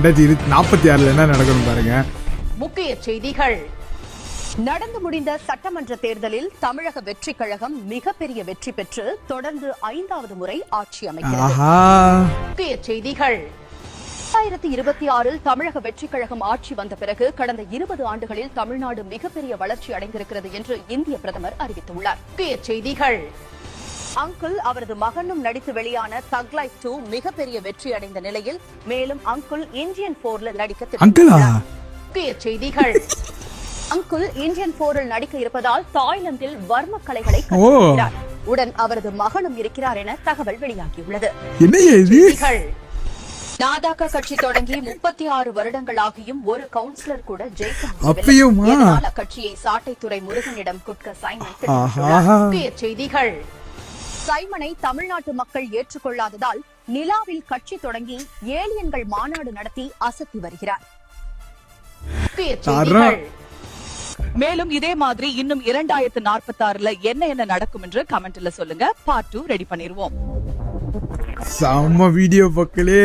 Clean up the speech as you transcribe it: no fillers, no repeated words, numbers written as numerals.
2046 என்ன நடக்கணும் பாருங்க. முக்கிய செய்திகள். நடந்து முடிந்த சட்டமன்ற தேர்தலில் தமிழக வெற்றி கழகம் மிகப்பெரிய வெற்றி பெற்று தொடர்ந்து 5வது முறை ஆட்சி அமைக்கிறது. முக்கிய செய்திகள். 2026 தமிழக வெற்றி கழகம் ஆட்சி வந்த பிறகு கடந்த 20 ஆண்டுகளில் தமிழ்நாடு மிகப்பெரிய வளர்ச்சி அடைந்திருக்கிறது என்று இந்திய பிரதமர் அறிவித்துள்ளார். முக்கிய செய்திகள். அங்குல் அவரது மகனும் நடித்து வெளியான தக் லைஃப் 2 மிகப்பெரிய வெற்றி அடைந்த நிலையில் மேலும் அங்குல் இந்தியன் 4ல் நடிக்க திட்டமிட்டுள்ளார். முக்கிய செய்திகள். அங்குல் இந்தியன் 4ல் நடிக்க இருப்பதால் தாய்லாந்தில் வர்ம கலைகளை கற்றுக்கிறார். உடன் அவரது மகனும் இருக்கிறார் என தகவல் வெளியாகியுள்ளது. நாதாக கட்சி தொடங்கி 36 வருடங்களாகியும் ஒரு கவுன்சிலர் கூட ஜெயிக்க கட்சியை சாட்டைத்துறை முருகனிடம் குட்க சைமன். செய்திகள். சைமனை தமிழ்நாட்டு மக்கள் ஏற்றுக்கொள்ளாததால் நிலாவில் கட்சி தொடங்கி ஏலியன்கள் மாநாடு நடத்தி அசத்தி வருகிறார். மேலும் இதே மாதிரி இன்னும் 2046ல என்ன நடக்கும் என்று கமெண்ட்ல சொல்லுங்க. பார்ட் 2 ரெடி பண்ணிடுவோம். செம்ம வீடியோ பக்கலே.